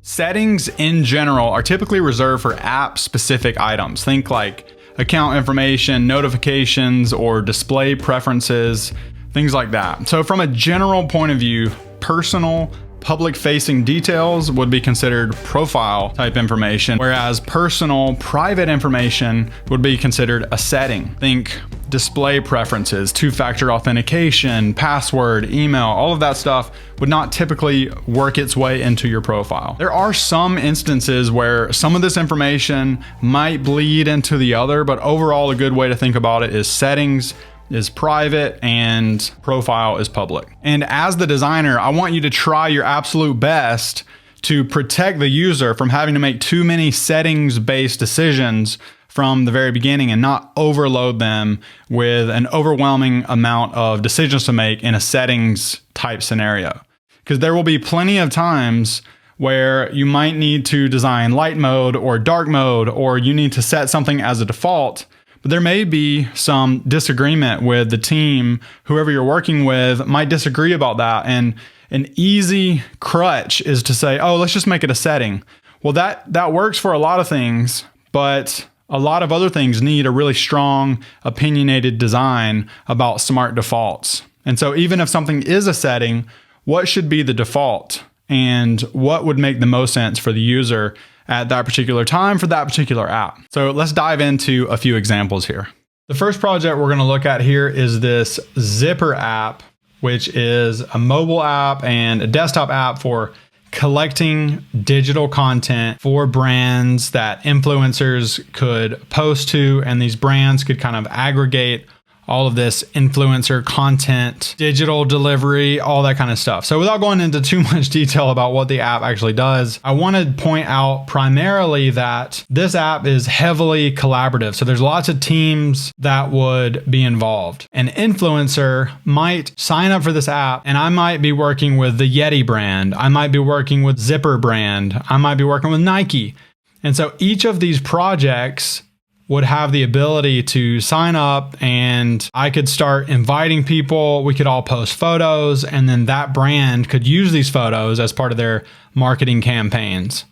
Settings in general are typically reserved for app-specific items. Think like account information, notifications, or display preferences, things like that. So from a general point of view, personal, public-facing details would be considered profile type information, whereas personal, private information would be considered a setting. Think display preferences, two-factor authentication, password, email, all of that stuff would not typically work its way into your profile. There are some instances where some of this information might bleed into the other, but overall a good way to think about it is settings is private and profile is public. And as the designer, I want you to try your absolute best to protect the user from having to make too many settings-based decisions from the very beginning and not overload them with an overwhelming amount of decisions to make in a settings type scenario. Because there will be plenty of times where you might need to design light mode or dark mode, or you need to set something as a default. But there may be some disagreement with the team, whoever you're working with might disagree about that. And an easy crutch is to say, oh, let's just make it a setting. Well, that works for a lot of things, but a lot of other things need a really strong, opinionated design about smart defaults. And so even if something is a setting, what should be the default? And what would make the most sense for the user at that particular time for that particular app? So let's dive into a few examples here. The first project we're going to look at here is this Zypper app, which is a mobile app and a desktop app for collecting digital content for brands that influencers could post to, and these brands could kind of aggregate all of this influencer content, digital delivery, all that kind of stuff. So without going into too much detail about what the app actually does, I want to point out primarily that this app is heavily collaborative. So there's lots of teams that would be involved. An influencer might sign up for this app, and I might be working with the Yeti brand. I might be working with Zypper brand. I might be working with Nike. And so each of these projects would have the ability to sign up, and I could start inviting people. We could all post photos, and then that brand could use these photos as part of their marketing campaigns.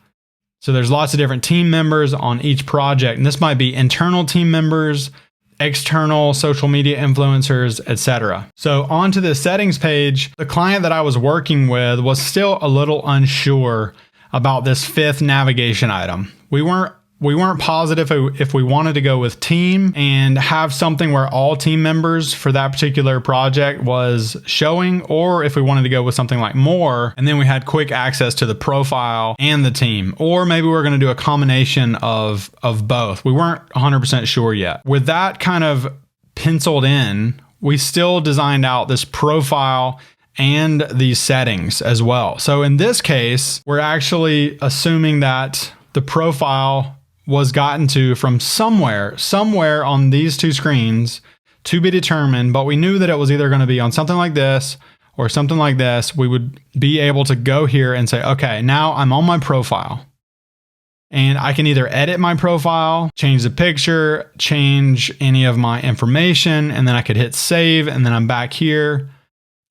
So there's lots of different team members on each project, and this might be internal team members, external social media influencers, etc. So onto the settings page, the client that I was working with was still a little unsure about this fifth navigation item. We weren't positive if we wanted to go with team and have something where all team members for that particular project was showing, or if we wanted to go with something like more, and then we had quick access to the profile and the team, or maybe we're going to do a combination of both. We weren't 100% sure yet. With that kind of penciled in, we still designed out this profile and these settings as well. So in this case, we're actually assuming that the profile was gotten to from somewhere on these two screens, to be determined, but we knew that it was either going to be on something like this or something like this. We would be able to go here and say, okay, now I'm on my profile, and I can either edit my profile, change the picture, change any of my information, and then I could hit save, and then I'm back here.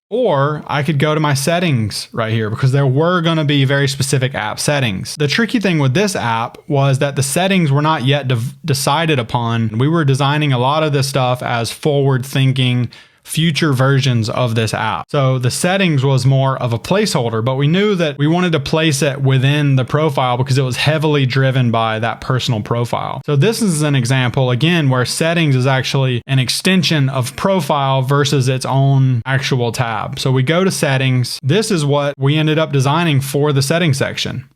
Or I could go to my settings right here, because there were going to be very specific app settings. The tricky thing with this app was that the settings were not yet decided upon. We were designing a lot of this stuff as forward-thinking future versions of this app. So the settings was more of a placeholder, but we knew that we wanted to place it within the profile because it was heavily driven by that personal profile. So this is an example, again, where settings is actually an extension of profile versus its own actual tab. So we go to settings. This is what we ended up designing for the settings section.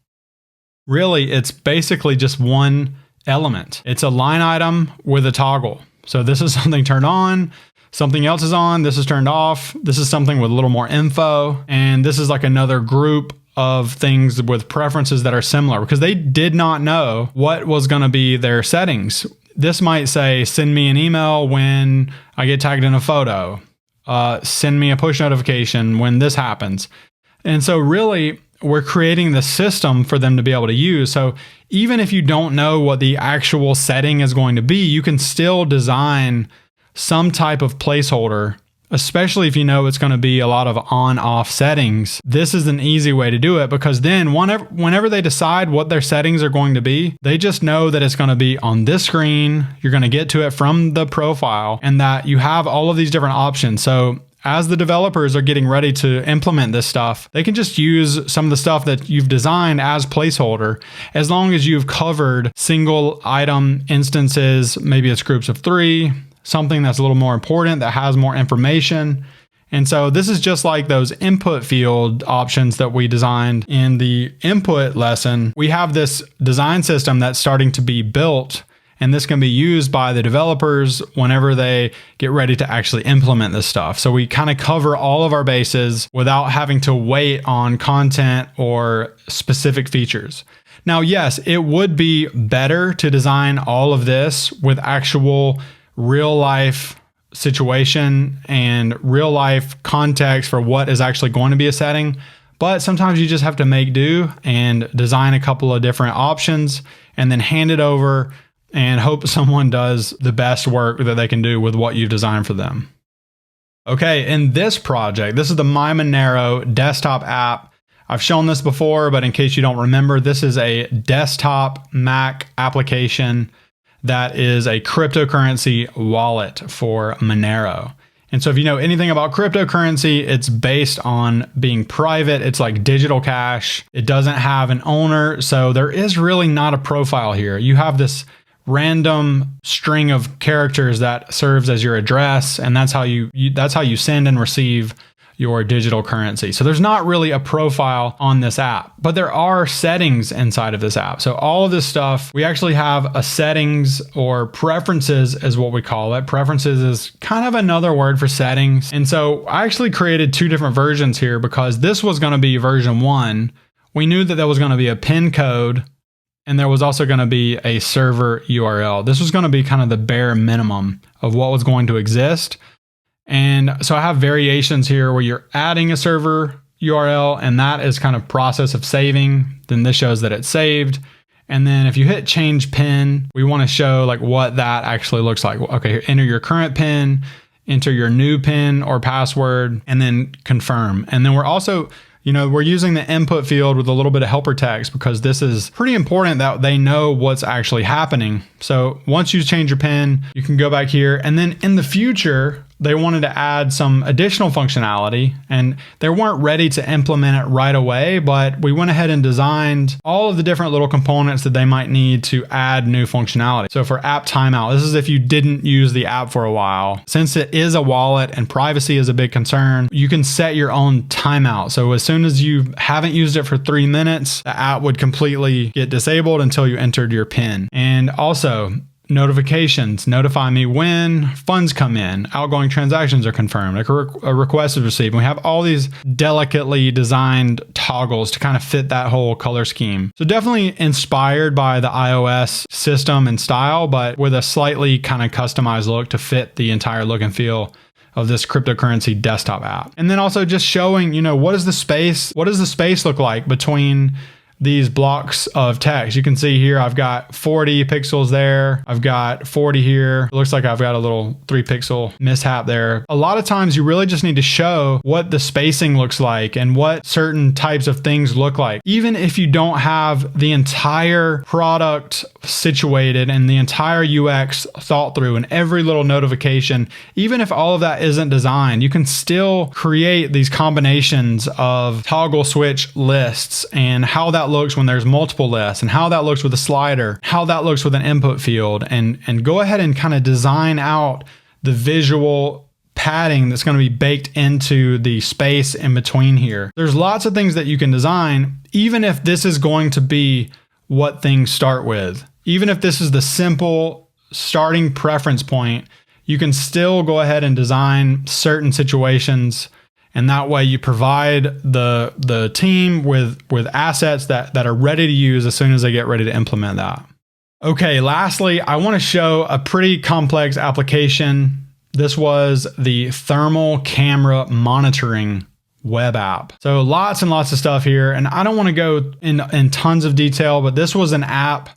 Really, it's basically just one element. It's a line item with a toggle. So this is something turned on. Something else is on, this is turned off. This is something with a little more info. And this is like another group of things with preferences that are similar, because they did not know what was going to be their settings. This might say, send me an email when I get tagged in a photo. Send me a push notification when this happens. And so really, we're creating the system for them to be able to use. So even if you don't know what the actual setting is going to be, you can still design some type of placeholder especially if you know it's going to be a lot of on-off settings. This is an easy way to do it, because then whenever they decide what their settings are going to be, they just know that it's going to be on this screen. You're going to get to it from the profile, and that you have all of these different options. So as the developers are getting ready to implement this stuff, they can just use some of the stuff that you've designed as placeholder, as long as you've covered single item instances. Maybe it's groups of 3, something that's a little more important, that has more information. And so this is just like those input field options that we designed in the input lesson. We have this design system that's starting to be built, and this can be used by the developers whenever they get ready to actually implement this stuff. So we kind of cover all of our bases without having to wait on content or specific features. Now, yes, it would be better to design all of this with actual real life situation and real life context for what is actually going to be a setting. But sometimes you just have to make do and design a couple of different options and then hand it over and hope someone does the best work that they can do with what you've designed for them. Okay, in this project, this is the My Monero desktop app. I've shown this before, but in case you don't remember, this is a desktop Mac application that is a cryptocurrency wallet for Monero. And so if you know anything about cryptocurrency, it's based on being private. It's like digital cash. It doesn't have an owner. So there is really not a profile here. You have this random string of characters that serves as your address, and that's how you send and receive your digital currency. So there's not really a profile on this app, but there are settings inside of this app. So all of this stuff, we actually have a settings, or preferences is what we call it. Preferences is kind of another word for settings. And so I actually created 2 different versions here, because this was going to be version 1. We knew that there was going to be a PIN code, and there was also going to be a server URL. This was going to be kind of the bare minimum of what was going to exist. And so I have variations here where you're adding a server URL, and that is kind of process of saving. Then this shows that it's saved. And then if you hit change PIN, we want to show like what that actually looks like. Okay, enter your current PIN, enter your new PIN or password, and then confirm. And then we're also, we're using the input field with a little bit of helper text, because this is pretty important that they know what's actually happening. So once you change your PIN, you can go back here. And then in the future, they wanted to add some additional functionality, and they weren't ready to implement it right away, but we went ahead and designed all of the different little components that they might need to add new functionality. So for app timeout, this is if you didn't use the app for a while. Since it is a wallet and privacy is a big concern, you can set your own timeout. So as soon as you haven't used it for 3 minutes, the app would completely get disabled until you entered your PIN. And also, notifications notify me when funds come in, outgoing transactions are confirmed, a request is received. And we have all these delicately designed toggles to kind of fit that whole color scheme. So definitely inspired by the iOS system and style, but with a slightly kind of customized look to fit the entire look and feel of this cryptocurrency desktop app. And then also just showing, what does the space look like between these blocks of text. You can see here, I've got 40 pixels there. I've got 40 here. It looks like I've got a little 3 pixel mishap there. A lot of times you really just need to show what the spacing looks like and what certain types of things look like. Even if you don't have the entire product situated and the entire UX thought through and every little notification, even if all of that isn't designed, you can still create these combinations of toggle switch lists and how that looks when there's multiple lists, and how that looks with a slider, how that looks with an input field, and go ahead and kind of design out the visual padding that's going to be baked into the space in between here. There's lots of things that you can design, even if this is going to be what things start with. Even if this is the simple starting preference point, you can still go ahead and design certain situations. And that way you provide the team with assets that are ready to use as soon as they get ready to implement that. Okay, lastly, I want to show a pretty complex application. This was the thermal camera monitoring web app. So lots and lots of stuff here. And I don't want to go in tons of detail, but this was an app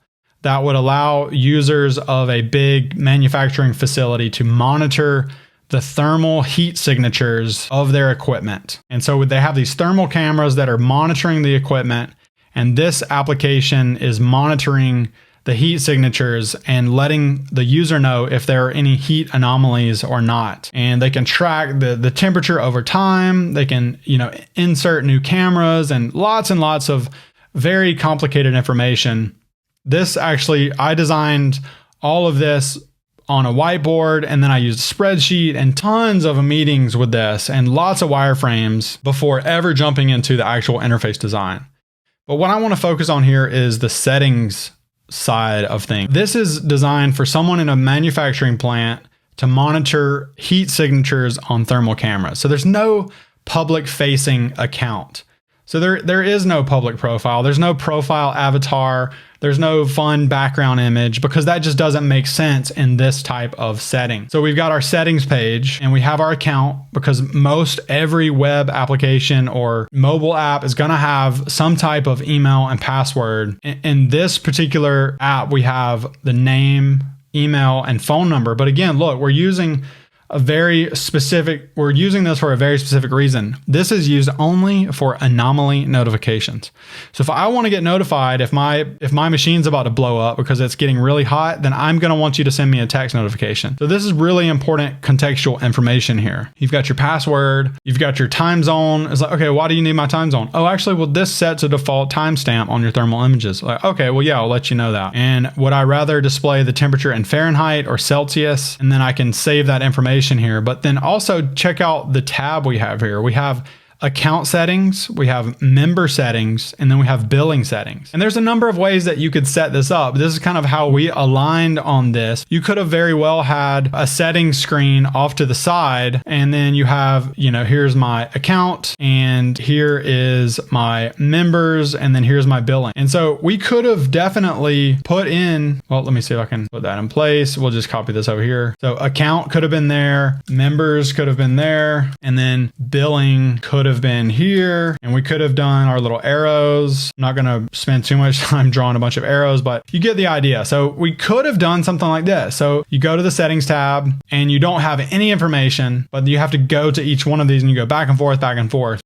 that would allow users of a big manufacturing facility to monitor the thermal heat signatures of their equipment. And so they have these thermal cameras that are monitoring the equipment, and this application is monitoring the heat signatures and letting the user know if there are any heat anomalies or not. And they can track the temperature over time. They can, insert new cameras and lots of very complicated information. This actually, I designed all of this on a whiteboard, and then I used a spreadsheet and tons of meetings with this and lots of wireframes before ever jumping into the actual interface design. But what I want to focus on here is the settings side of things. This is designed for someone in a manufacturing plant to monitor heat signatures on thermal cameras. So there's no public facing account. So there is no public profile. There's no profile avatar. There's no fun background image, because that just doesn't make sense in this type of setting. So we've got our settings page and we have our account, because most every web application or mobile app is going to have some type of email and password. In this particular app, we have the name, email, and phone number. But again, look, we're using this for a very specific reason. This is used only for anomaly notifications. So if I want to get notified if my machine's about to blow up because it's getting really hot, then I'm going to want you to send me a text notification. So this is really important contextual information here. You've got your password, you've got your time zone. It's like, okay, why do you need my time zone? Oh, actually, well, this sets a default timestamp on your thermal images. Like, okay, well, yeah, I'll let you know that. And would I rather display the temperature in Fahrenheit or Celsius? And then I can save that information here. But then also check out the tab we have here. We have account settings, we have member settings, and then we have billing settings. And there's a number of ways that you could set this up. This is kind of how we aligned on this. You could have very well had a settings screen off to the side, and then you have, here's my account, and here is my members, and then here's my billing. And so we could have definitely put in, well, let me see if I can put that in place. We'll just copy this over here. So account could have been there, members could have been there, and then billing could have been here, and we could have done our little arrows. I'm not going to spend too much time drawing a bunch of arrows, but you get the idea. So we could have done something like this. So you go to the settings tab and you don't have any information, but you have to go to each one of these and you go back and forth.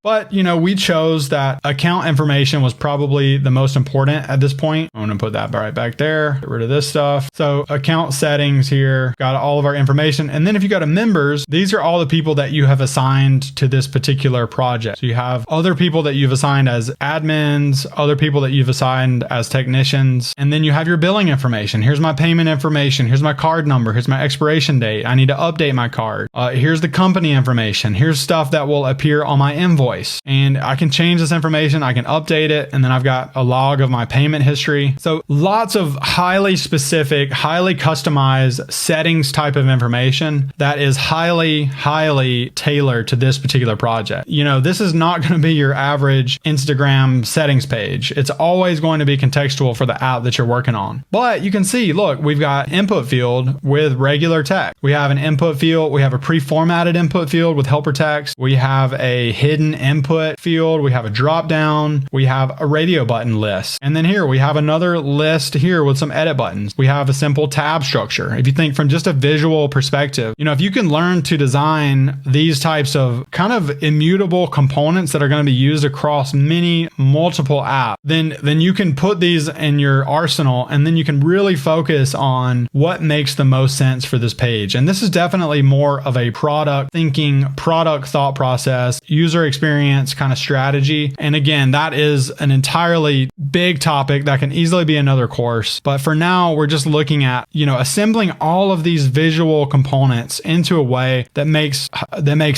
But we chose that account information was probably the most important at this point. I'm going to put that right back there, get rid of this stuff. So account settings here, got all of our information. And then if you go to members, these are all the people that you have assigned to this particular project. So you have other people that you've assigned as admins, other people that you've assigned as technicians, and then you have your billing information. Here's my payment information. Here's my card number. Here's my expiration date. I need to update my card. Here's the company information. Here's stuff that will appear on my invoice. And I can change this information. I can update it. And then I've got a log of my payment history. So lots of highly specific, highly customized settings type of information that is highly tailored to this particular project. This is not going to be your average Instagram settings page. It's always going to be contextual for the app that you're working on. But you can see, look, we've got input field with regular text. We have an input field. We have a pre-formatted input field with helper text. We have a hidden input field. We have a drop down. We have a radio button list. And then here we have another list here with some edit buttons. We have a simple tab structure. If you think from just a visual perspective, if you can learn to design these types of kind of immutable components that are going to be used across multiple apps, then you can put these in your arsenal, and then you can really focus on what makes the most sense for this page. And this is definitely more of a product thinking, product thought process, user experience kind of strategy. And again, that is an entirely big topic that can easily be another course. But for now, we're just looking at, assembling all of these visual components into a way that makes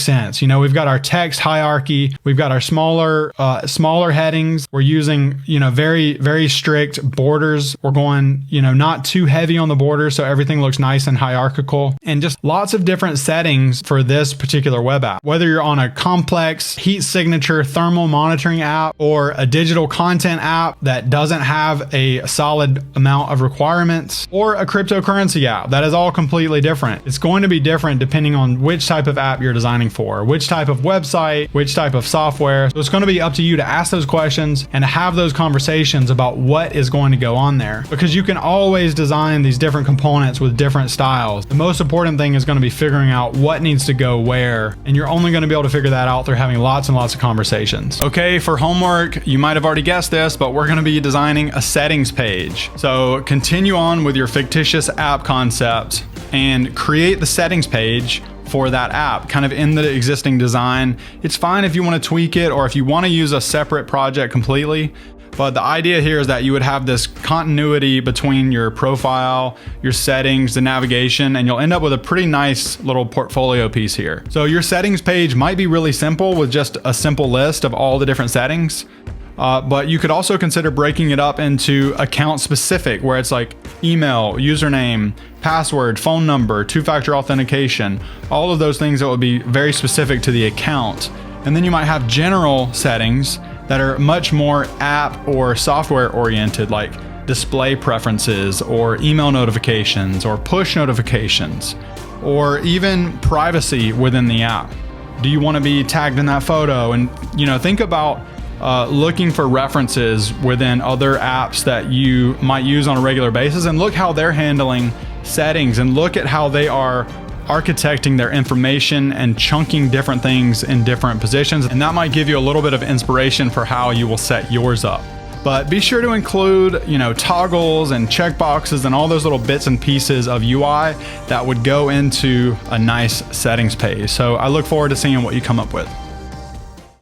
sense. We've got our text hierarchy. We've got our smaller headings. We're using, very strict borders. We're going, not too heavy on the border, so everything looks nice and hierarchical, and just lots of different settings for this particular web app. Whether you're on a complex heat signature thermal monitoring app or a digital content app that doesn't have a solid amount of requirements, or a cryptocurrency app, that is all completely different. It's going to be different depending on which type of app you're designing for, which type of website, which type of software. So it's going to be up to you to ask those questions and to have those conversations about what is going to go on there, because you can always design these different components with different styles. The most important thing is going to be figuring out what needs to go where, and you're only going to be able to figure that out through having lots and lots of conversations. Okay, for homework, you might have already guessed this, but we're going to be designing a settings page. So continue on with your fictitious app concept and create the settings page for that app, kind of in the existing design. It's fine if you want to tweak it or if you want to use a separate project completely. But the idea here is that you would have this continuity between your profile, your settings, the navigation, and you'll end up with a pretty nice little portfolio piece here. So your settings page might be really simple with just a simple list of all the different settings. But you could also consider breaking it up into account specific, where it's like email, username, password, phone number, two-factor authentication, all of those things that would be very specific to the account. And then you might have general settings that are much more app or software oriented, like display preferences or email notifications or push notifications, or even privacy within the app. Do you want to be tagged in that photo? And think about looking for references within other apps that you might use on a regular basis, and look how they're handling settings, and look at how they are architecting their information and chunking different things in different positions. And that might give you a little bit of inspiration for how you will set yours up. But be sure to include, toggles and checkboxes and all those little bits and pieces of UI that would go into a nice settings page. So I look forward to seeing what you come up with.